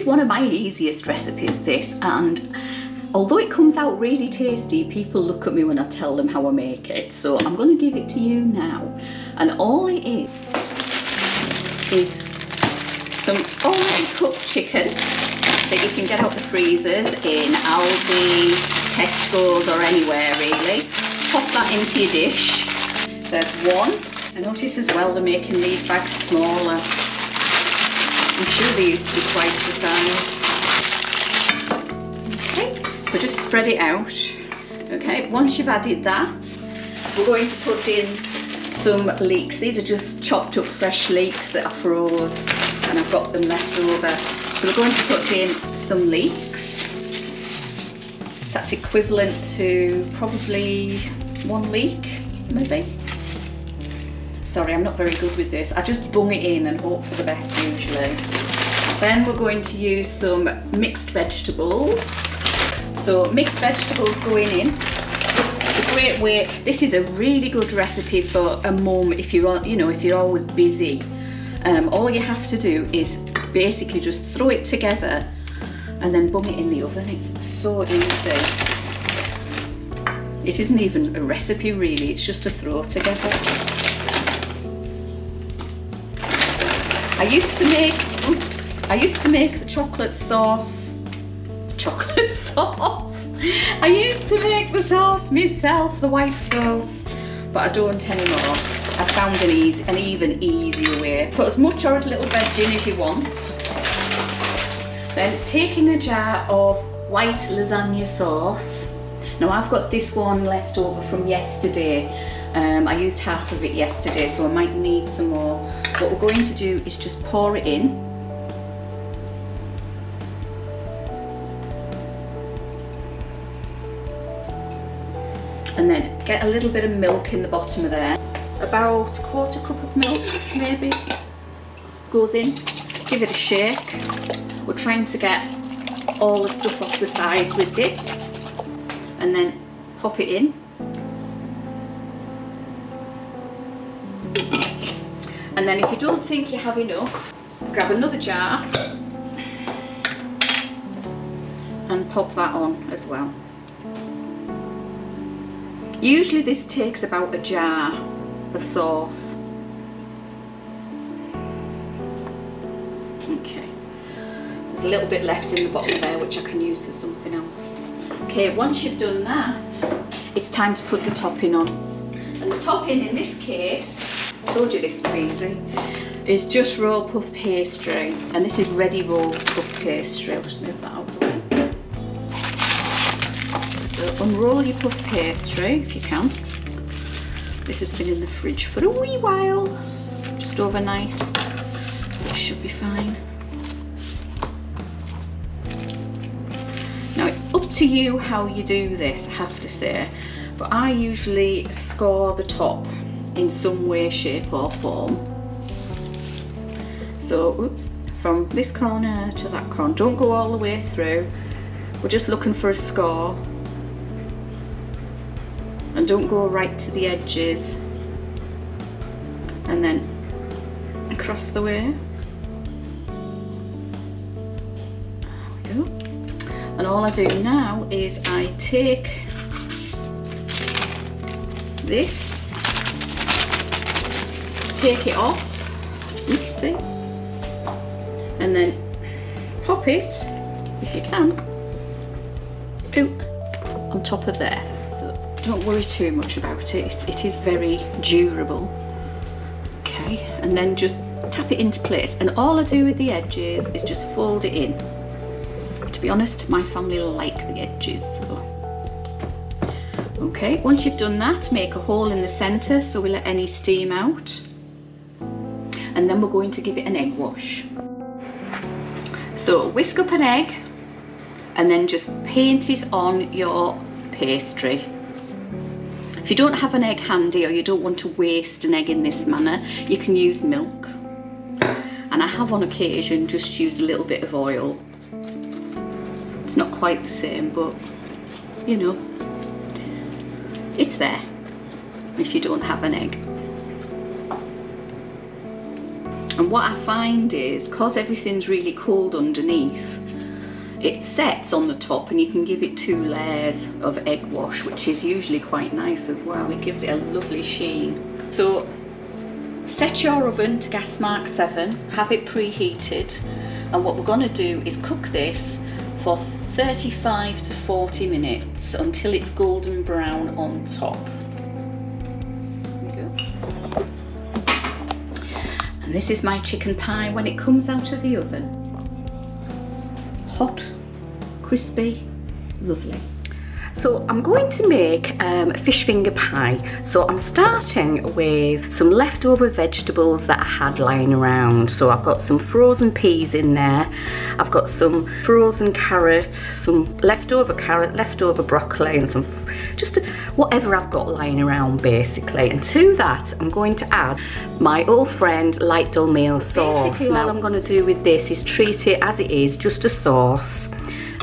is one of my easiest recipes, this, and although it comes out really tasty, people look at me when I tell them how I make it. So I'm going to give it to you now. And all it is some already cooked chicken that you can get out the freezers in Aldi, Tesco's or anywhere really. Pop that into your dish. There's one. I notice as well they're making these bags smaller. I'm sure they used to be twice the size. Okay, so just spread it out. Okay, once you've added that, we're going to put in some leeks. These are just chopped up fresh leeks that I froze and I've got them left over. So we're going to put in some leeks. So that's equivalent to probably 1 leek, maybe. Sorry, I'm not very good with this. I just bung it in and hope for the best usually. Then we're going to use some mixed vegetables. So mixed vegetables going in. It's a great way. This is a really good recipe for a mum if you're, you know, if you're always busy. All you have to do is basically just throw it together and then bung it in the oven. It's so easy. It isn't even a recipe really, it's just a throw together. I used to make the chocolate sauce. I used to make the sauce myself, the white sauce, but I don't anymore. I found an even easier way. Put as much or as little veg in as you want. Then taking a jar of white lasagna sauce. Now I've got this one left over from yesterday. I used half of it yesterday, so I might need some more. What we're going to do is just pour it in. And then get a little bit of milk in the bottom of there. About a 1/4 cup of milk, maybe, goes in. Give it a shake. We're trying to get all the stuff off the sides with this. And then pop it in. And then if you don't think you have enough, grab another jar and pop that on as well. Usually this takes about a jar of sauce. Okay, there's a little bit left in the bottom there which I can use for something else. Okay, once you've done that, it's time to put the topping on. And the topping in this case, I told you this was easy, is just roll puff pastry. And this is ready rolled puff pastry. I'll just move that out of the way. So unroll your puff pastry if you can. This has been in the fridge for a wee while, just overnight. It should be fine. Now it's up to you how you do this, I have to say, but I usually score the top in some way, shape or form. So, oops, from this corner to that corner. Don't go all the way through. We're just looking for a score. And don't go right to the edges. And then across the way. There we go. And all I do now is I take this, take it off, oopsie, and then pop it, if you can, on top of there. So don't worry too much about it, it is very durable. Okay, and then just tap it into place. And all I do with the edges is just fold it in. To be honest, my family like the edges. So. Okay, once you've done that, make a hole in the centre so we let any steam out. And then we're going to give it an egg wash. So whisk up an egg and then just paint it on your pastry. If you don't have an egg handy or you don't want to waste an egg in this manner, you can use milk. And I have on occasion just used a little bit of oil. It's not quite the same, but you know, it's there if you don't have an egg. And what I find is, because everything's really cold underneath, it sets on the top, and you can give it 2 layers of egg wash, which is usually quite nice as well. It gives it a lovely sheen. So set your oven to gas mark 7, have it preheated, and what we're going to do is cook this for 35 to 40 minutes until it's golden brown on top. And this is my chicken pie when it comes out of the oven. Hot, crispy, lovely. So I'm going to make fish finger pie. So I'm starting with some leftover vegetables that I had lying around. So I've got some frozen peas in there. I've got some frozen carrot, some leftover carrot, leftover broccoli, and some just whatever I've got lying around basically. And to that I'm going to add my old friend light dolmio sauce. Basically all I'm going to do with this is treat it as it is, just a sauce.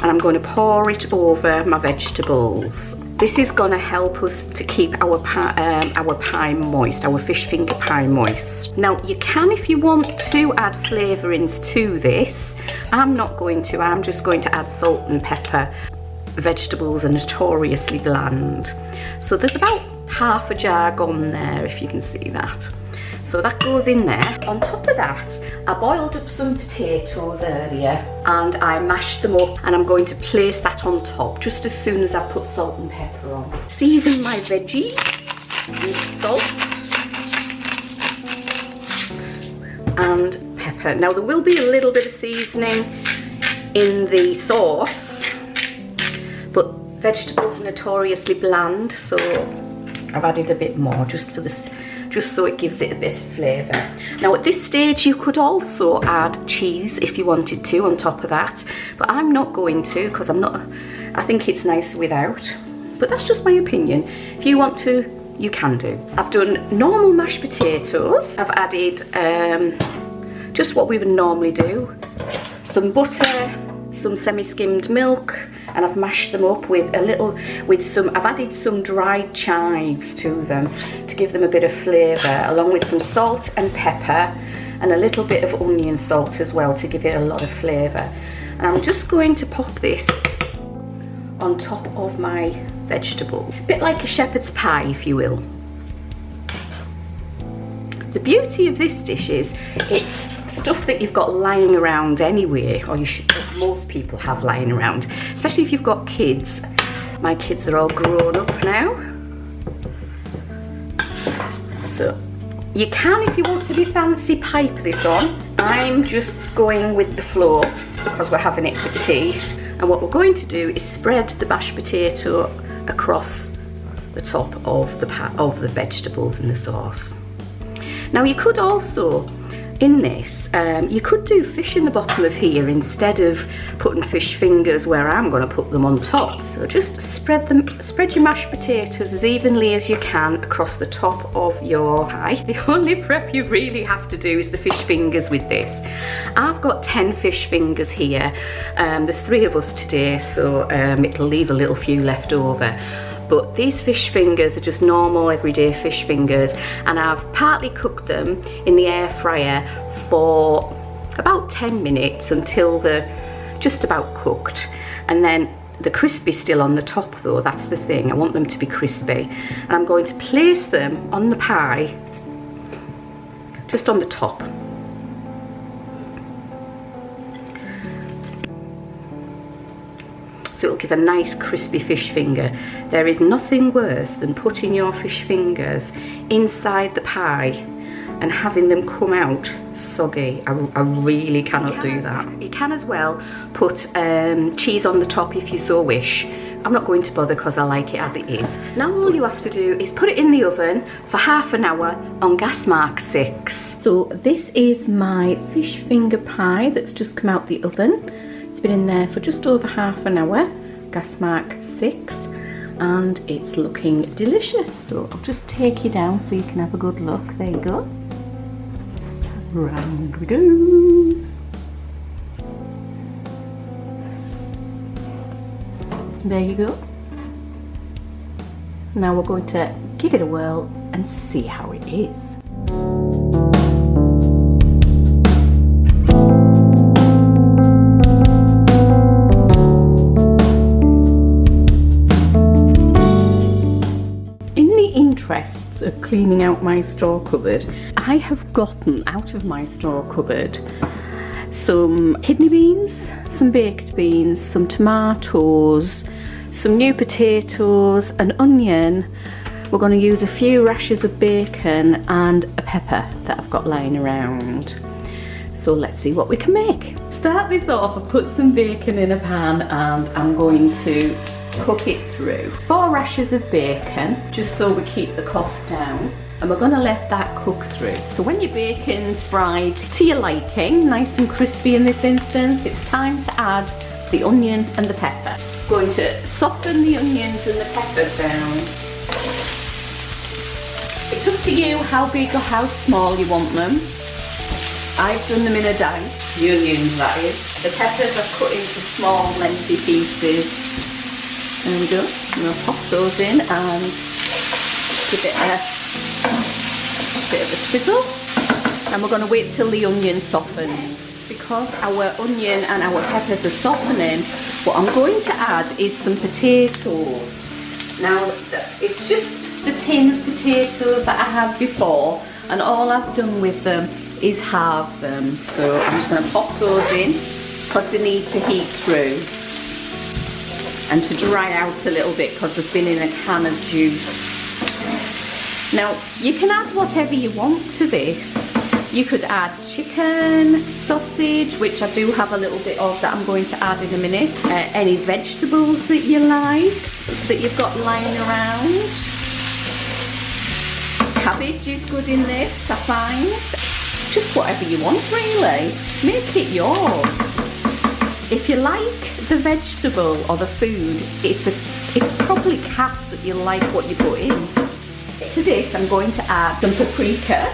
And I'm going to pour it over my vegetables. This is going to help us to keep our pie moist, our fish finger pie moist. Now you can, if you want to, add flavourings to this. I'm not going to, I'm just going to add salt and pepper. Vegetables are notoriously bland. So there's about half a jar gone there, if you can see that. So that goes in there. On top of that, I boiled up some potatoes earlier and I mashed them up, and I'm going to place that on top just as soon as I put salt and pepper on. Season my veggies with salt and pepper. Now there will be a little bit of seasoning in the sauce, but vegetables are notoriously bland, so I've added a bit more just for this, just so it gives it a bit of flavour. Now at this stage you could also add cheese if you wanted to on top of that, but I'm not going to, because I think it's nicer without, but that's just my opinion. If you want to, you can do. I've done normal mashed potatoes. I've added just what we would normally do, some butter, some semi-skimmed milk, and I've mashed them up with I've added some dried chives to them to give them a bit of flavour, along with some salt and pepper and a little bit of onion salt as well to give it a lot of flavour. And I'm just going to pop this on top of my vegetable, a bit like a shepherd's pie if you will. The beauty of this dish is it's stuff that you've got lying around anyway, or most people have lying around, especially if you've got kids. My kids are all grown up now, so you can, if you want to be fancy, pipe this on. I'm just going with the flow because we're having it for tea. And what we're going to do is spread the mashed potato across the top of the vegetables and the sauce. Now you could also, in this, you could do fish in the bottom of here instead of putting fish fingers where I'm going to put them on top. So just spread your mashed potatoes as evenly as you can across the top of your pie. The only prep you really have to do is the fish fingers with this. I've got 10 fish fingers here. There's 3 of us today, so it'll leave a little few left over. But these fish fingers are just normal everyday fish fingers, and I've partly cooked them in the air fryer for about 10 minutes until they're just about cooked. And then the crispy's still on the top though, that's the thing. I want them to be crispy. And I'm going to place them on the pie, just on the top. So it'll give a nice crispy fish finger. There is nothing worse than putting your fish fingers inside the pie and having them come out soggy. I really cannot do that. You can as well put cheese on the top if you so wish. I'm not going to bother because I like it as it is. Now all you have to do is put it in the oven for half an hour on gas mark 6. So this is my fish finger pie that's just come out the oven. It's been in there for just over half an hour, gas mark 6, and it's looking delicious. So I'll just take you down so you can have a good look. There you go. Round we go. There you go. Now we're going to give it a whirl and see how it is. of cleaning out my store cupboard, I have gotten out of my store cupboard some kidney beans, some baked beans, some tomatoes, some new potatoes, an onion. We're going to use a few rashers of bacon and a pepper that I've got lying around. So let's see what we can make. Start this off, I put some bacon in a pan and I'm going to cook it through. 4 rashers of bacon, just so we keep the cost down. And we're going to let that cook through. So when your bacon's fried to your liking, nice and crispy in this instance, it's time to add the onion and the pepper. Going to soften the onions and the peppers down. It's up to you how big or how small you want them. I've done them in a dice, the onions that is. The peppers I've cut into small lengthy pieces. There we go. I'm going to pop those in and give it a bit of a twizzle. And we're going to wait till the onion softens. Because our onion and our peppers are softening, what I'm going to add is some potatoes. Now, it's just the tin potatoes that I had before, and all I've done with them is halve them. So I'm just going to pop those in because they need to heat through and to dry out a little bit because they've been in a can of juice. Now you can add whatever you want to this. You could add chicken, sausage, which I do have a little bit of that I'm going to add in a minute. Any vegetables that you like, that you've got lying around. Cabbage is good in this, I find. Just whatever you want really, make it yours. If you like the vegetable or the food, it's probably cast that you like what you put in. To this I'm going to add some paprika,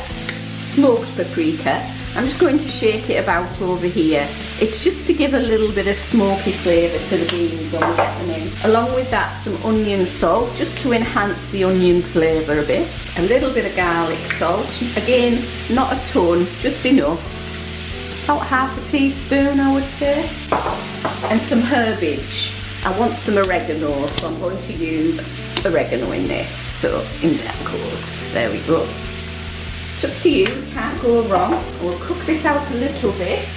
smoked paprika. I'm just going to shake it about over here. It's just to give a little bit of smoky flavour to the beans when we get them in. Along with that, some onion salt, just to enhance the onion flavour a bit. A little bit of garlic salt. Again, not a ton, just enough. About half a teaspoon, I would say. And some herbage. I want some oregano, so I'm going to use oregano in this. So in that goes. There we go. It's up to you, can't go wrong. We'll cook this out a little bit.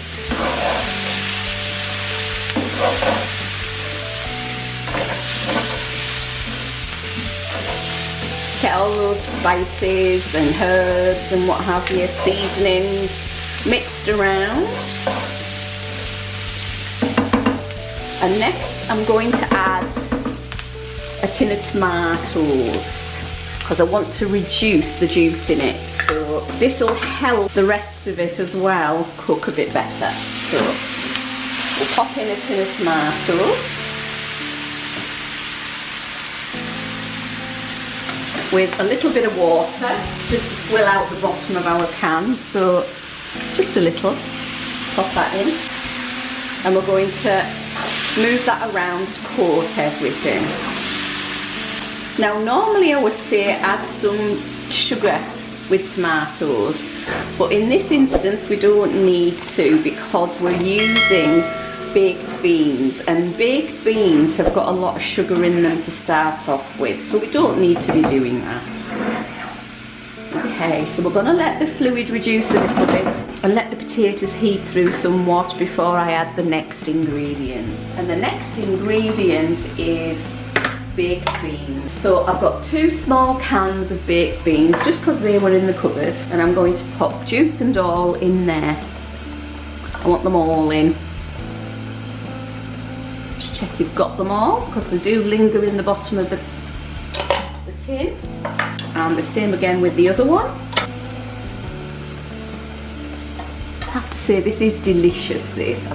Get all those spices and herbs and what have you, seasonings mixed around. And next I'm going to add a tin of tomatoes because I want to reduce the juice in it. So this will help the rest of it as well cook a bit better. So we'll pop in a tin of tomatoes with a little bit of water just to swill out the bottom of our can. So just a little, pop that in, and we're going to move that around to coat everything. Now normally I would say add some sugar with tomatoes, but in this instance we don't need to because we're using baked beans, and baked beans have got a lot of sugar in them to start off with, so we don't need to be doing that. Okay, so we're going to let the fluid reduce a little bit and let the potatoes heat through somewhat before I add the next ingredient. And the next ingredient is baked beans. So I've got 2 small cans of baked beans just because they were in the cupboard, and I'm going to pop juice and all in there. I want them all in. Just check you've got them all because they do linger in the bottom of the tin. And the same again with the other one. I have to say this is delicious, this.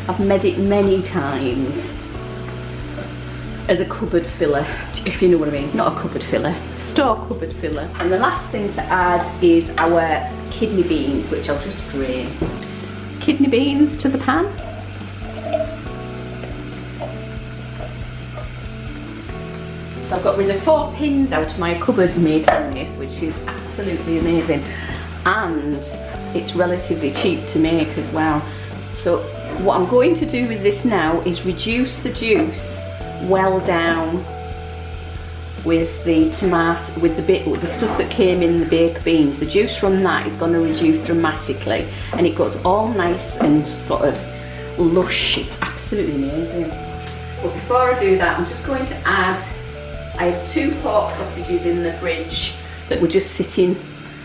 I've made it many times as a cupboard filler, if you know what I mean. Not a cupboard filler, store cupboard filler. And the last thing to add is our kidney beans, which I'll just drain. Oops. Kidney beans to the pan. So I've got rid of 4 tins out of my cupboard making this, which is absolutely amazing. And it's relatively cheap to make as well. So what I'm going to do with this now is reduce the juice well down with the tomato, with the stuff that came in the baked beans. The juice from that is going to reduce dramatically, and it goes all nice and sort of lush. It's absolutely amazing. But before I do that, I'm just going to add, I have 2 pork sausages in the fridge that were just sitting,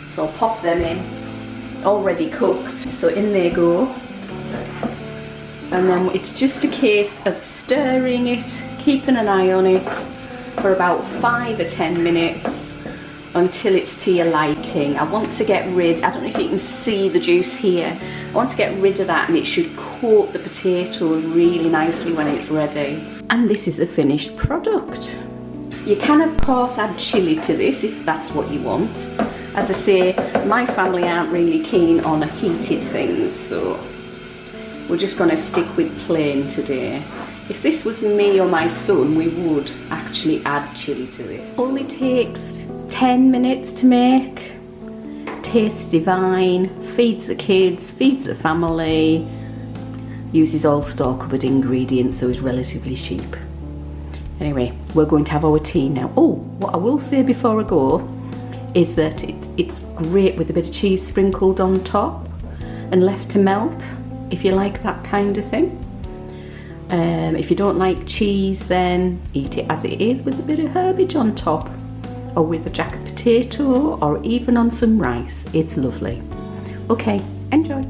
so I'll pop them in, already cooked. So in they go. And then it's just a case of stirring it, keeping an eye on it for about 5 or 10 minutes until it's to your liking. I want to get rid, I don't know if you can see the juice here, I want to get rid of that, and it should coat the potatoes really nicely when it's ready. And this is the finished product. You can of course add chilli to this if that's what you want. As I say, my family aren't really keen on heated things, so we're just going to stick with plain today. If this was me or my son, we would actually add chilli to this. Only takes 10 minutes to make. Tastes divine, feeds the kids, feeds the family, uses all store cupboard ingredients, so is relatively cheap. Anyway, we're going to have our tea now. Oh, what I will say before I go is that it's great with a bit of cheese sprinkled on top and left to melt, if you like that kind of thing. If you don't like cheese, then eat it as it is with a bit of herbage on top, or with a jacket potato, or even on some rice. It's lovely. Okay, enjoy.